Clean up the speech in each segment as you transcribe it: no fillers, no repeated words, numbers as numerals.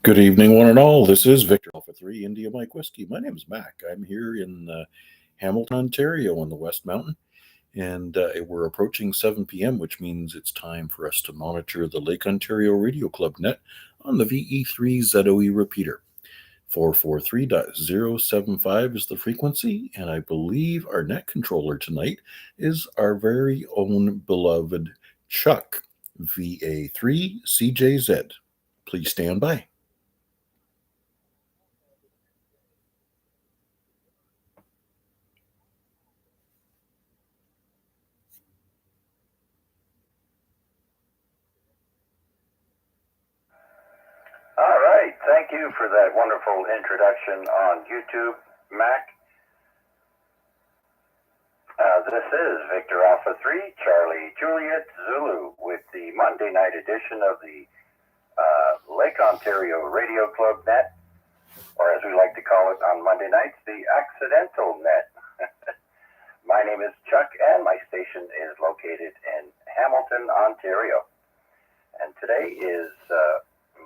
Good evening, one and all. This is Victor Alpha 3 India Mike Whiskey. My name is Mac. I'm here in Hamilton, Ontario on the West Mountain, and we're approaching 7 p.m., which means it's time for us to monitor the Lake Ontario Radio Club net on the VE3ZOE repeater. 443.075 is the frequency, and I believe our net controller tonight is our very own beloved Chuck, VA3CJZ. Please stand by. All right, thank you for that wonderful introduction on YouTube, Mac. This is Victor Alpha 3, Charlie Juliet Zulu, with the Monday night edition of the Lake Ontario Radio Club net, or as we like to call it on Monday nights, the Accidental net. My name is Chuck, and my station is located in Hamilton, Ontario. And today is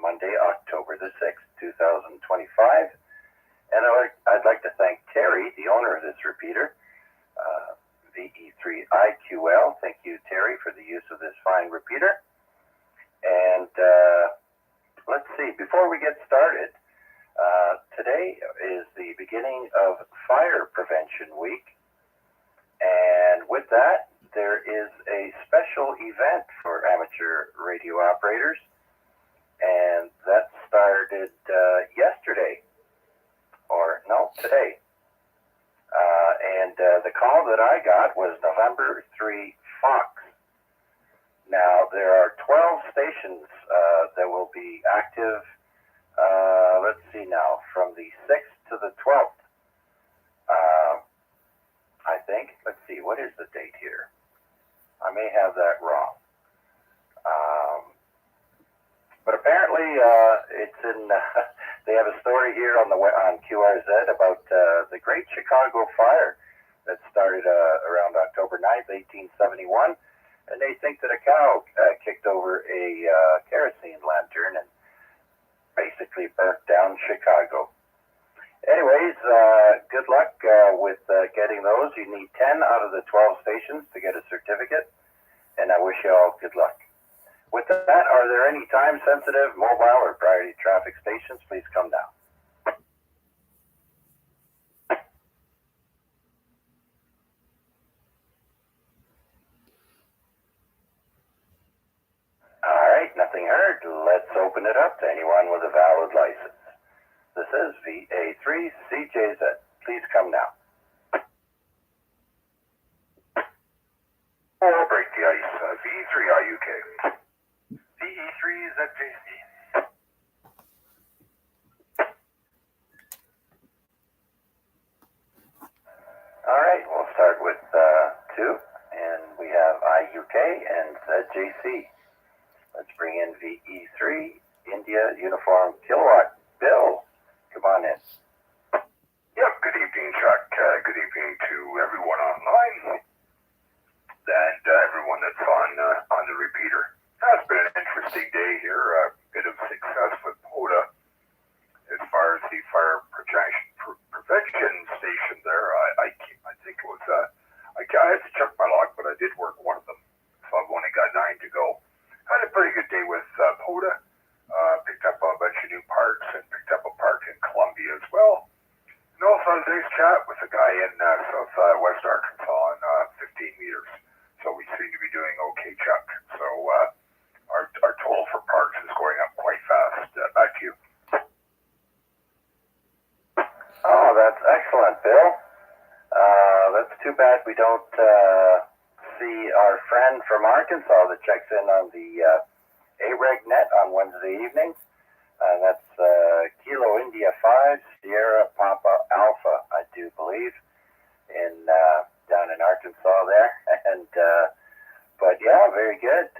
Monday, October the 6th, 2025. And I'd like to thank Terry, the owner of this repeater, VE3IQL. Thank you, Terry, for the use of this fine repeater. And let's see, before we get started, today is the beginning of Fire Prevention Week. And with that, there is a special event for amateur radio operators. And that started yesterday, or no, today. And the call that I got was November 3 Fox. Now, there are 12 stations that will be active, let's see now, from the 6th to the 12th, I think. Let's see, what is the date here? I may have that wrong. But apparently, it's in. They have a story here on QRZ about the Great Chicago Fire that started around October 9th, 1871, and they think that a cow kicked over a kerosene lantern and basically burnt down Chicago. Anyways, good luck with getting those. You need 10 out of the 12 stations to get a certificate, and I wish you all good luck. With that, are there any time-sensitive, mobile, or priority traffic stations? Please come down. All right, nothing heard. Let's open it up to anyone with a valid license. This is VA3CJZ. Please come now. I'll break the ice. VE3IUK. VE3ZJC. All right, we'll start with 2, and we have IUK and ZJC. Let's bring in VE3, India Uniform Kilowatt. Bill, come on in. Yep, good evening, Chuck. Good evening to everyone online and everyone that's on the repeater. It's been an interesting day here. A bit of success with POTA as far as the fire prevention station there. I think it was I had to check my log, but I did work one of them, so I've only got 9 to go. Had a pretty good day with POTA. Picked up a bunch of new parks and picked up a park in Columbia as well. And also had a nice chat with a guy in southwest Arkansas on 15 meters. So we seem to be doing okay, Chuck. So our total for parks is going up quite fast. Back to you. Oh, that's excellent, Bill. That's too bad we don't see our friend from Arkansas that checks in on the AREG net on Wednesday evenings. That's Kilo India 5, Sierra Papa Alpha, I do believe, in down in Arkansas there. And but yeah, very good.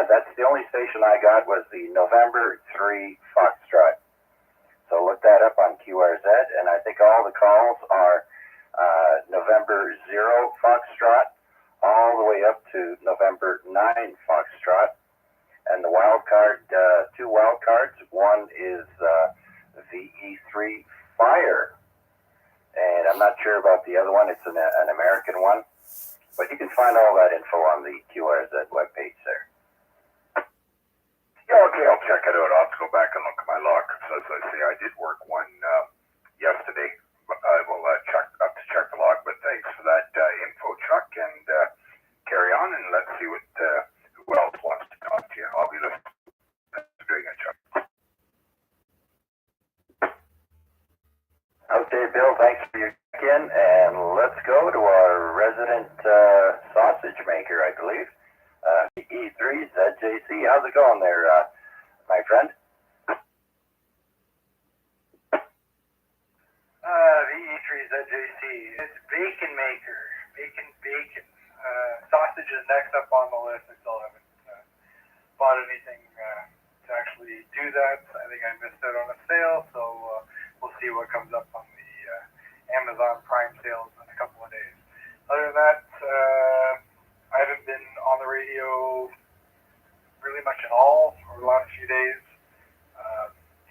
That's the only station I got was the November 3 Foxtrot. So look that up on QRZ, and I think all the calls are November 0 Foxtrot all the way up to November 9 Foxtrot. And the wild card wild cards. One is VE3 Fire, and I'm not sure about the other one. It's an American one, but you can find all that info on the QRZ webpage there. Yeah, okay, I'll check it out. I'll have to go back and look at my log. So, as I say, I did work one yesterday. I will have to check the log, but thanks for that info, Chuck, and carry on, and let's see who else wants to talk to you. I'll be listening. Thanks for doing it, Chuck. Okay, Bill, thanks for your check-in, and let's go to our resident sausage maker, I believe. VE3ZJC. How's it going there, my friend? VE3ZJC. It's Bacon Maker. Bacon. Sausage is next up on the list. I still haven't bought anything to actually do that. I think I missed out on a sale, so we'll see what comes up on the Amazon Prime sales in a couple of days. Other than that, I haven't been on the radio really much at all over the last few days.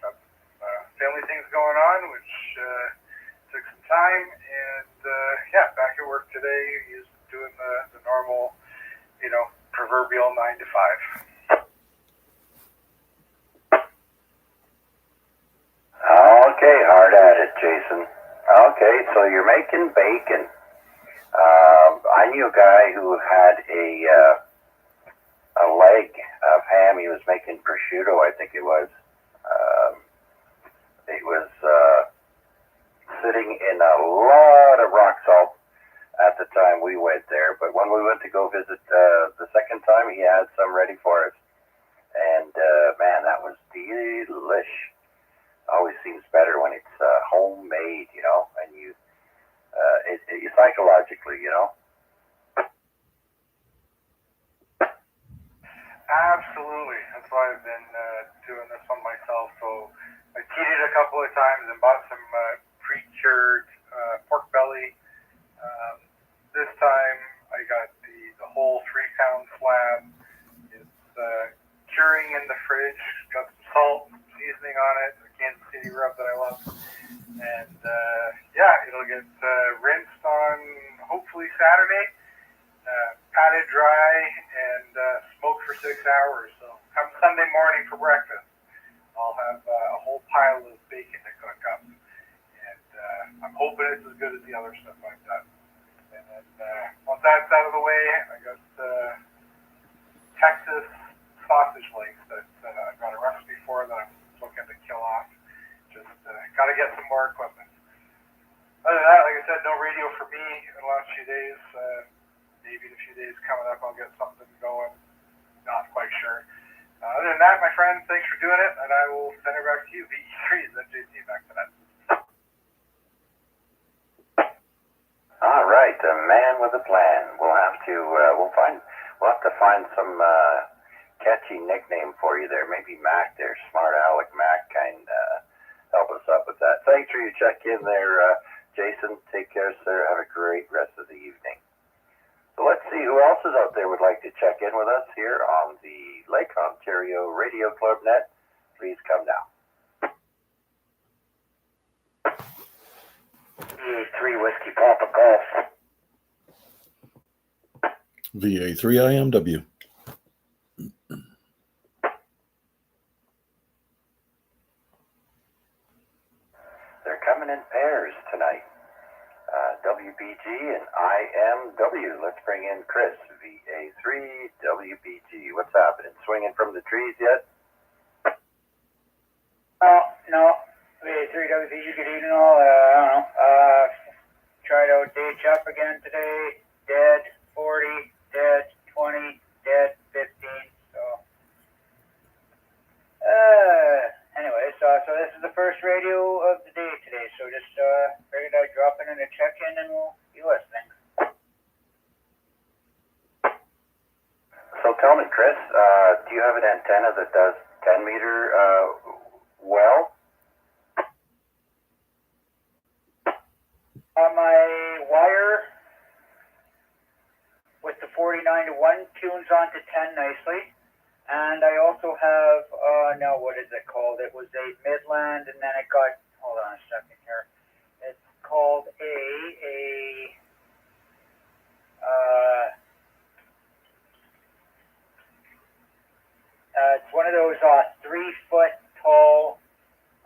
Got family things going on, which took some time, and back at work today, just doing the normal, proverbial 9 to 5. Okay, hard at it, Jason. Okay, so you're making bacon. I knew a guy who had a leg of ham. He was making prosciutto, I think it was. It was sitting in a lot of rock salt at the time we went there. But when we went to go visit the second time, he had some ready for us. And man, that was delish. Always seems better when it's homemade, and you psychologically, Absolutely. That's why I've been doing this one myself. So I cheated a couple of times and bought some pre-cured pork belly. This time I got the whole 3-pound slab. It's curing in the fridge. Got some salt, seasoning on it, the Kansas City rub that I love. And it'll get rinsed on hopefully Saturday. Patted dry and smoked for 6 hours. So come Sunday morning for breakfast, I'll have a whole pile of bacon to cook up. And I'm hoping it's as good as the other stuff I've done. And then once that's out of the way, I got Texas sausage links that I've got a recipe for that I'm looking to kill off. Just got to get some more equipment. Other than that, like I said, no radio for me in the last few days. Maybe in a few days coming up, I'll get something going. Not quite sure. Other than that, my friend, thanks for doing it, and I will send it back to you. VE3 ZJC, back to that. All right, a man with a plan. We'll have to find some catchy nickname for you there. Maybe Mac there, Smart Alec Mac, can help us up with that. Thanks for your check-in there, Jason. Take care, sir. Have a great rest of the evening. So let's see who else is out there would like to check in with us here on the Lake Ontario Radio Club Net. Please come now. VA3 Whiskey Papa Golf. VA3IMW. They're coming in pairs tonight. WBG and IMW. Let's bring in Chris, VA3 WBG. What's happening? Swinging from the trees yet? No. VA3 WBG, good evening all. I don't know. Tried out day chop again today. Dead 40, dead 20, dead 15. So, anyway, so this is the first radio of the day today. So just figured I'd drop in and check in, and we'll be listening. So tell me, Chris, do you have an antenna that does 10 meter well? My wire with the 49 to 1 tunes onto 10 nicely, And I also have, no, what is it called? It was a Midland, and then it got, hold on a second here. It's called it's one of those 3-foot tall,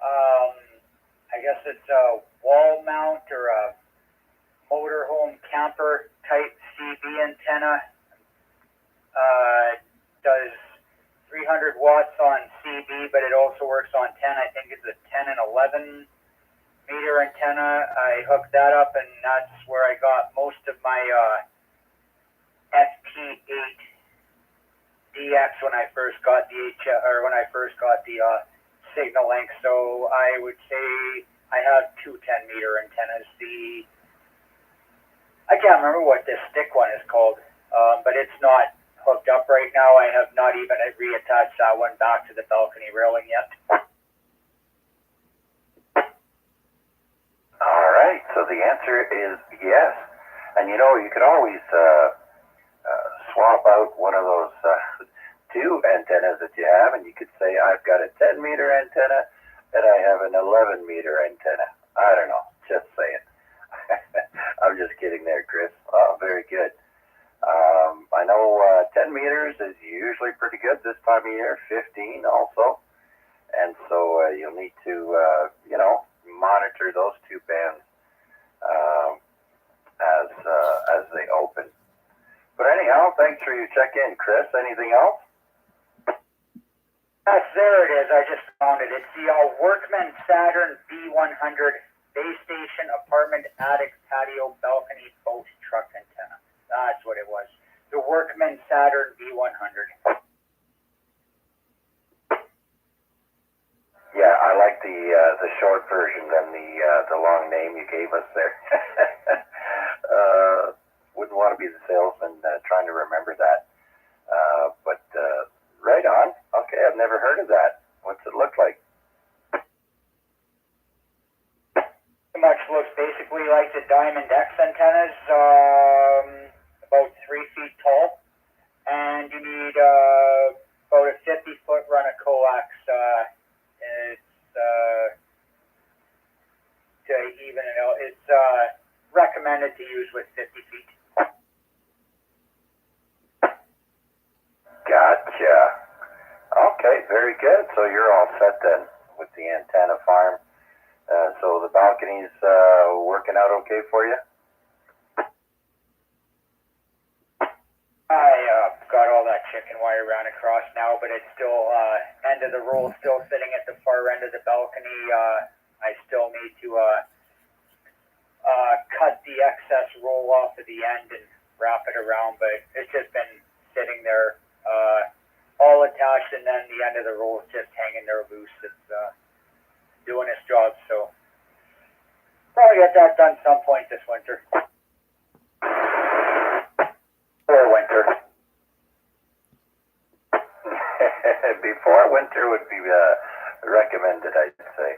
I guess it's a wall mount or a motorhome camper type CB antenna. Does 300 watts on CB, but it also works on 10. I think it's a 10 and 11 meter antenna. I hooked that up, and that's where I got most of my FT8 DX when I first got the signal link. So I would say I have two 10-meter antennas. I can't remember what this stick one is called, but it's not hooked up right now. I have not even reattached that one back to the balcony railing yet. All right, so the answer is yes. And you know, you could always swap out one of those two antennas that you have, and you could say, I've got a 10-meter antenna and I have an 11-meter antenna. I don't know, just saying. I'm just kidding there, Chris. Oh, very good. I know 10 meters is usually pretty good this time of year, 15 also. And so you'll need to, monitor those two bands as they open. But anyhow, thanks for your check-in, Chris. Anything else? Yes, there it is. I just found it. It's the Workman Saturn B100 base station apartment attic patio balcony boat truck antenna. That's what it was. The Workman Saturn B100. Yeah, I like the short version than the long name you gave us there. Wouldn't want to be the salesman trying to remember that. But right on. Okay, I've never heard of that. What's it look like? Pretty much looks basically like the Diamond X antennas, about 3 feet tall, and you need about a 50-foot run of coax. It's to even it out. It's recommended to use with 50 feet. Gotcha. Okay, very good. So you're all set then with the antenna farm. So the balcony's working out okay for you? I got all that chicken wire ran across now, but it's still end of the roll, still sitting at the far end of the balcony. I still need to cut the excess roll off of the end and wrap it around, but it's just been sitting there all attached, and then the end of the roll is just hanging there loose. It's doing its job, so probably get that done some point this winter. Or winter. Before winter would be recommended, I'd say.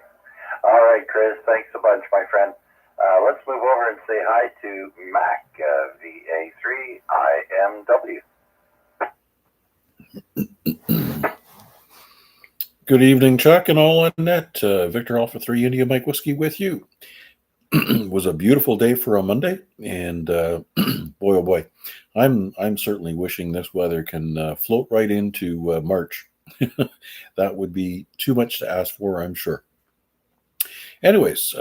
All right, Chris, thanks a bunch, my friend. Let's move over and say hi to Mac, VA3IMW. Good evening, Chuck, and all on net. Victor Alpha 3 India Mike Whiskey with you. It was a beautiful day for a Monday, and boy, oh boy, I'm certainly wishing this weather can float right into March. That would be too much to ask for, I'm sure. Anyways,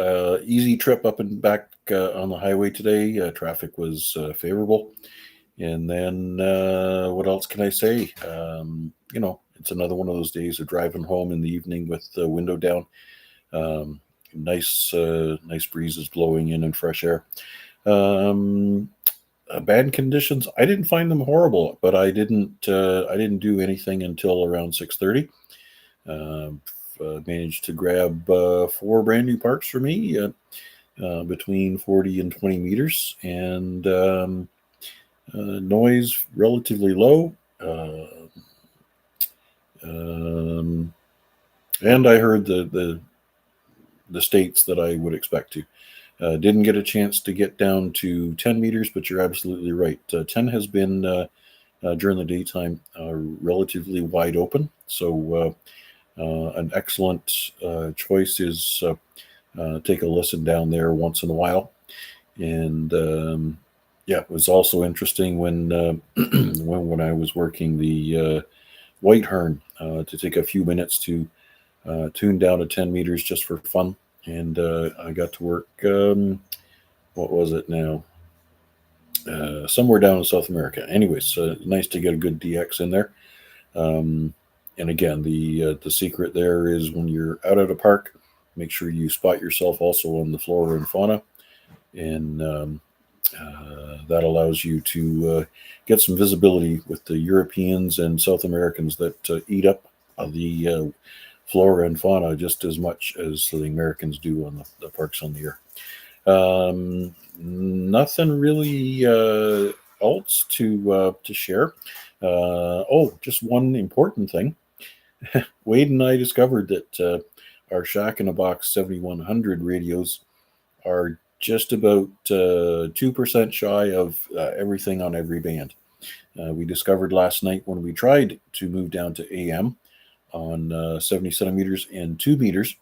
easy trip up and back on the highway today. Traffic was favorable. And then what else can I say? It's another one of those days of driving home in the evening with the window down. Nice breezes blowing in and fresh air. Bad conditions. I didn't find them horrible, but I didn't do anything until around 6:30. Managed to grab 4 brand new parks for me between 40 and 20 meters, and noise relatively low. And I heard the states that I would expect to. Didn't get a chance to get down to 10 meters, but you're absolutely right. 10 has been during the daytime are relatively wide open. So an excellent choice is take a listen down there once in a while. And yeah, it was also interesting when when I was working the white hern to take a few minutes to tune down to 10 meters just for fun. And I got to work, what was it now? Somewhere down in South America. Anyways, nice to get a good DX in there. Um, and again, the secret there is when you're out at a park, make sure you spot yourself also on the flora and fauna, and that allows you to get some visibility with the Europeans and South Americans that eat up the flora and fauna just as much as the Americans do on the parks on the air. Nothing really else to share. Oh, just one important thing. Wade and I discovered that our Shack in a Box 7100 radios are just about 2% shy of everything on every band. We discovered last night when we tried to move down to AM on 70 centimeters and 2 meters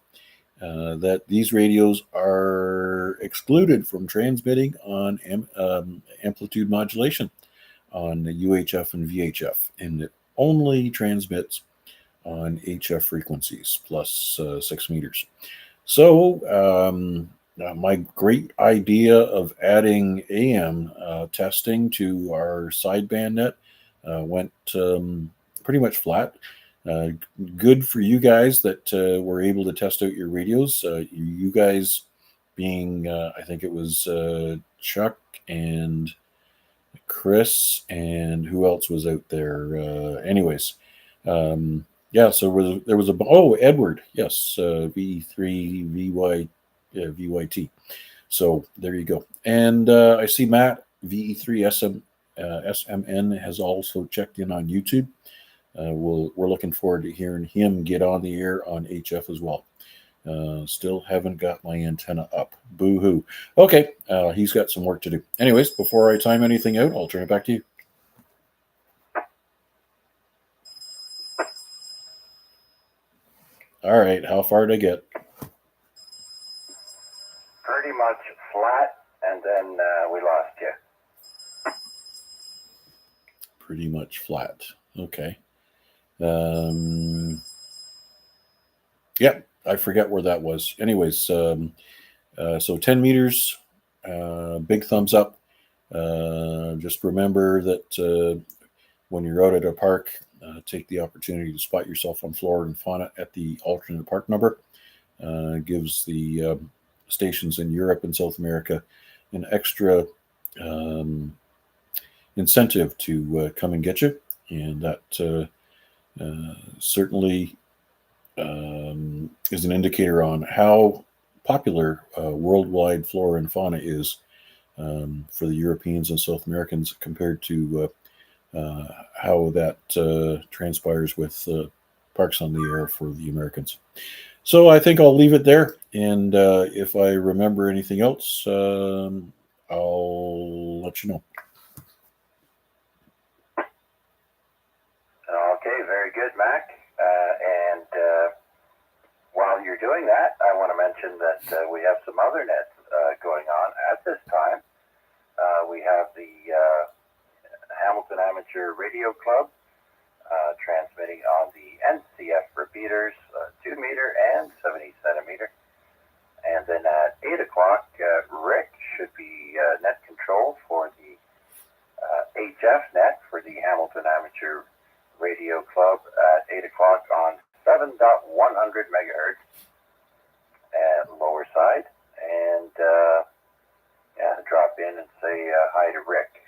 that these radios are excluded from transmitting on amplitude modulation on UHF and VHF, and it only transmits on HF frequencies plus 6 meters. So my great idea of adding AM testing to our sideband net went pretty much flat. Good for you guys that were able to test out your radios. You guys being, I think it was Chuck and Chris, and who else was out there? Anyways, yeah. So there was Edward, yes, VE3 VYT. So there you go. And I see Matt VE3 SMN has also checked in on YouTube. We're looking forward to hearing him get on the air on HF as well. Still haven't got my antenna up. Boo hoo. Okay, he's got some work to do. Anyways, before I time anything out, I'll turn it back to you. All right, how far did I get? Pretty much flat, and then we lost you. Pretty much flat. Okay. Yeah, I forget where that was. Anyways, so 10 meters, big thumbs up. Just remember that when you're out at a park, take the opportunity to spot yourself on flora and fauna at the alternate park number. Gives the stations in Europe and South America an extra incentive to come and get you, and that certainly is an indicator on how popular worldwide flora and fauna is for the Europeans and South Americans compared to how that transpires with parks on the air for the Americans. So I think I'll leave it there. And if I remember anything else, I'll let you know. Okay, very good, Mac. And while you're doing that, I want to mention that we have some other nets going on at this time. We have the Hamilton Amateur Radio Club transmitting on the NCF repeaters, 2 meter and 70 centimeter. And then at 8 o'clock, Rick should be net control for the HF net for the Hamilton Amateur Radio Club at 8 o'clock on 7.100 megahertz at lower side. And drop in and say hi to Rick.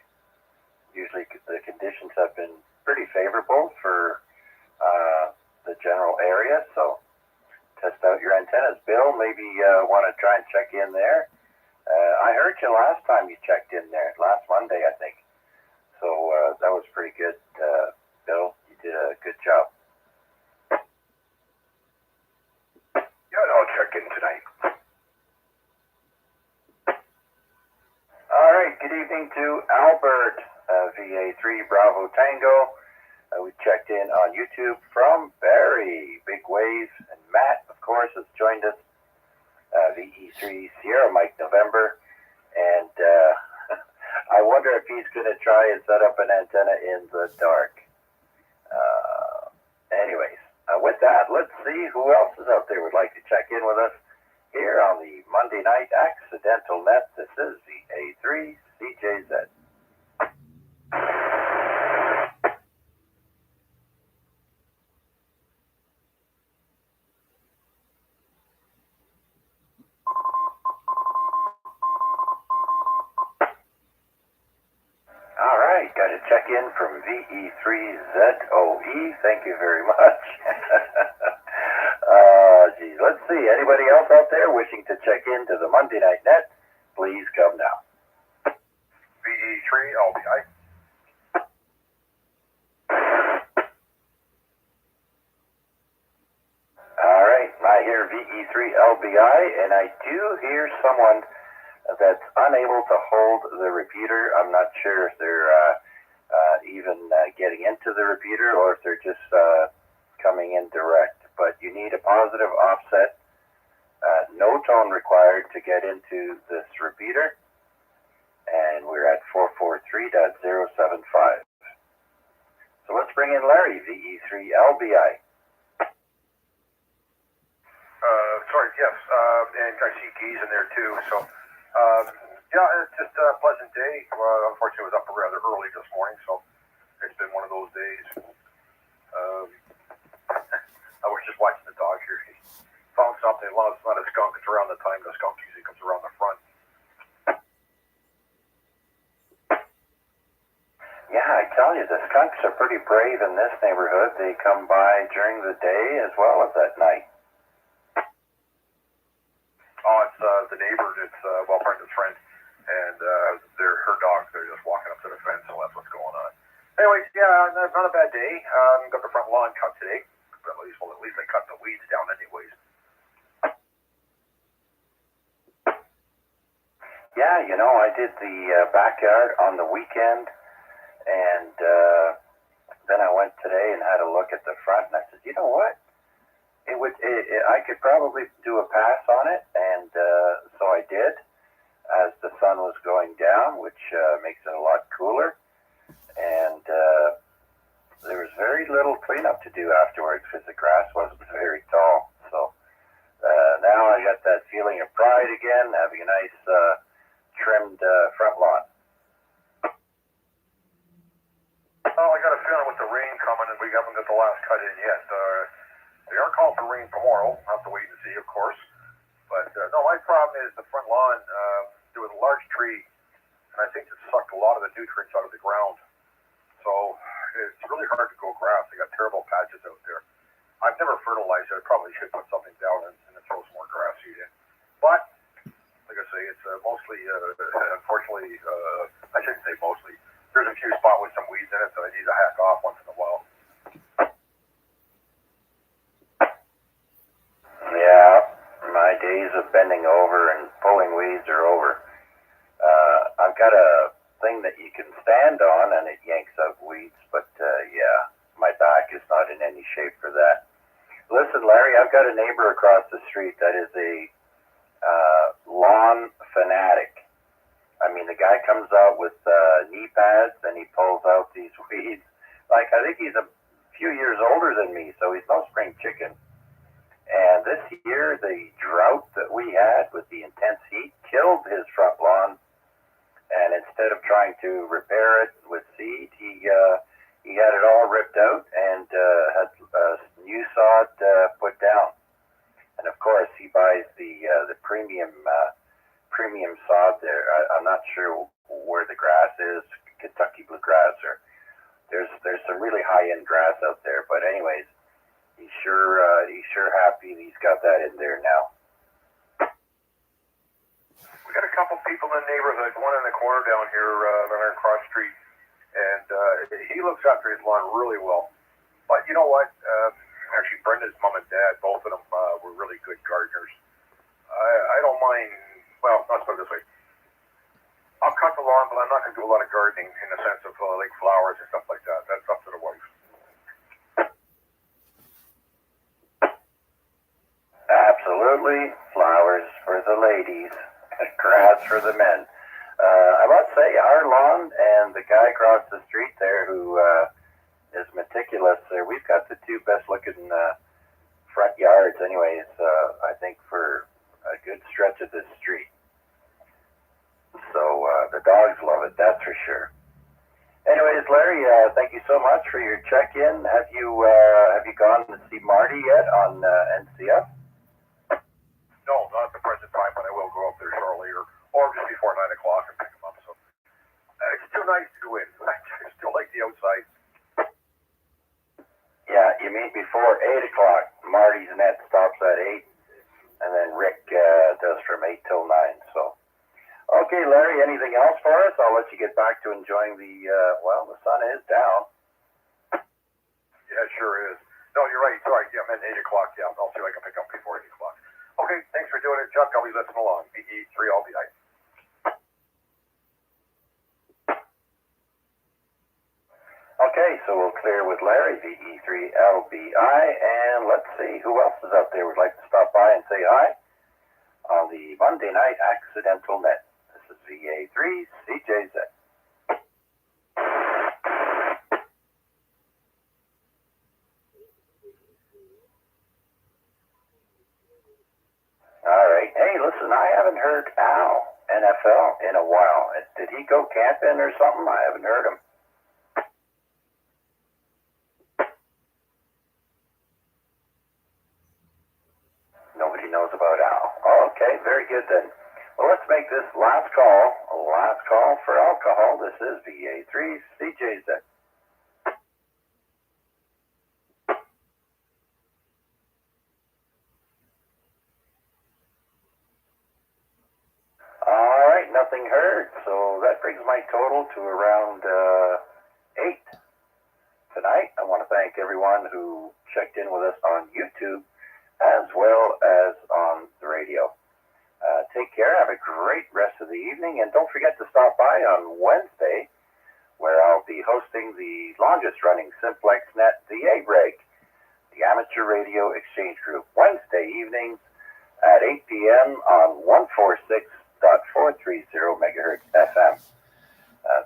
Usually the conditions have been pretty favorable for the general area, so test out your antennas. Bill, maybe want to try and check in there. I heard you last time you checked in there, last Monday, I think. So that was pretty good, Bill. You did a good job. Yeah, I'll check in tonight. All right, good evening to Albert, VA3 Bravo Tango. We checked in on YouTube from Barrie. Big wave. And Matt, of course, has joined us. VE3 Sierra Mike November. And I wonder if he's going to try and set up an antenna in the dark. Anyways, with that, let's see who else is out there would like to check in with us here on the Monday Night Accidental Net. This is VA3 CJZ. All right, got a check in from VE3ZOE. Thank you very much. Geez, let's see. Anybody else out there wishing to check into the Monday Night Net? Please come now. VA3LBI. All right, I hear VE3LBI, and I do hear someone that's unable to hold the repeater. I'm not sure if they're even getting into the repeater or if they're just coming in direct. But you need a positive offset, no tone required to get into this repeater. And we're at 443.075. So let's bring in Larry, VE3LBI. Sorry, yes, and I see Geese in there too, so, yeah, it's just a pleasant day. Unfortunately, I was up rather early this morning, so it's been one of those days. I was just watching the dog here. He found something. Well, it's not a skunk. It's around the time the skunk usually comes around the front. Yeah, I tell you, the skunks are pretty brave in this neighborhood. They come by during the day as well as at night. Oh, it's the neighbor. It's well, part of his friend, and they're her dogs. They're just walking up to the fence, so that's what's going on. Anyways, yeah, not a bad day. Got the front lawn cut today. But at least they cut the weeds down, anyways. Yeah, you know, I did the backyard on the weekend, and then I went today and had a look at the front, and I said, you know what? I could probably do a pass on it, and so I did as the sun was going down, which makes it a lot cooler, and there was very little cleanup to do afterwards because the grass wasn't very tall. So now I got that feeling of pride again, having a nice trimmed front lawn. Well, I got a feeling with the rain coming, and we haven't got the last cut in yet. They are calling for rain tomorrow. I'll have to wait and see, of course. But no, my problem is the front lawn. There was a large tree, and I think it sucked a lot of the nutrients out of the ground. So it's really hard to grow grass. They got terrible patches out there. I've never fertilized it. I probably should put something down and throw some more grass seed in. But like I say, it's mostly, unfortunately, I shouldn't say mostly. There's a few spots with some weeds in it that I need to hack off once in a while. Yeah, my days of bending over and pulling weeds are over. I've got a thing that you can stand on and it yanks out weeds, but yeah, my back is not in any shape for that. Listen, Larry, I've got a neighbor across the street that is a lawn fanatic. I mean, the guy comes out with knee pads and he pulls out these weeds. Like, I think he's a few years older than me, so he's no spring chicken. And this year, the drought that we had with the intense heat killed his front lawn. And instead of trying to repair it with seed, he had it all ripped out and had new sod put down. And of course, he buys the premium sod there. I'm not sure where the grass is, Kentucky bluegrass, or there's some really high end grass out there. But anyways, he's sure happy he's got that in there now. We got a couple people in the neighborhood, one in the corner down here on our cross street, and he looks after his lawn really well. But you know what? Actually, Brenda's mom and dad, both of them were really good gardeners. I don't mind, well, let's put it this way. I'll cut the lawn, but I'm not going to do a lot of gardening in the sense of like flowers and stuff like that. That's up to the wife. Absolutely, flowers for the ladies, grass for the men. I must say, our lawn and the guy across the street there who is meticulous there, we've got the two best looking front yards anyways, I think for a good stretch of this street. So the dogs love it, that's for sure. Anyways, Larry, thank you so much for your check-in. Have you gone to see Marty yet on NCF? No, not at the present time, but I will go up there shortly or just before 9 o'clock and pick them up. So it's too nice to go in. I still like the outside. Yeah, you mean before 8 o'clock. Marty's net stops at 8, and then Rick does from 8 till 9. So, okay, Larry, anything else for us? I'll let you get back to enjoying the sun is down. Yeah, it sure is. No, you're right. Sorry, yeah, I meant 8 o'clock. Yeah, I'll see if I can pick up before 8 o'clock. Okay, thanks for doing it, Chuck. I'll be listening along. VA3LBI. Okay, so we'll clear with Larry, VE3LBI, and let's see who else is out there would like to stop by and say hi on the Monday Night Accidental Net. This is VA3CJZ. All right. Hey, listen, I haven't heard Al, NFL, in a while. Did he go camping or something? I haven't heard him. Nobody knows about Al. Oh, okay, very good then. Well, let's make this last call for alcohol. This is VA3CJZ. All right, nothing heard. So that brings my total to around 8 tonight. I want to thank everyone who checked in with us on YouTube as well as on the radio. Take care. Have a great rest of the evening. And don't forget to stop by on Wednesday, where I'll be hosting the longest running Simplex Net VA break, the Amateur Radio Exchange Group, Wednesday evenings at 8 p.m. on 146.430 megahertz FM.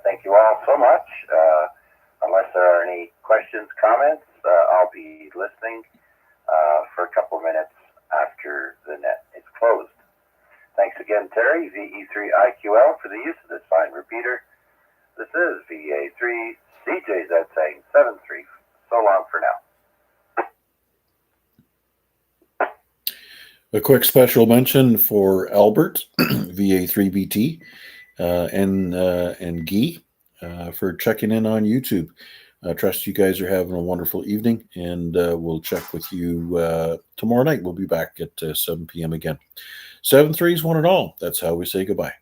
Thank you all so much. Unless there are any questions, comments, I'll be listening for a couple of minutes after the net is closed. Thanks again, Terry, VE3IQL, for the use of this fine repeater. This is VA3CJZ saying 7-3. So long for now. A quick special mention for Albert, VA3BT, and Guy for checking in on YouTube. I trust you guys are having a wonderful evening, and we'll check with you tomorrow night. We'll be back at 7 p.m. again. 7-3s, one and all. That's how we say goodbye.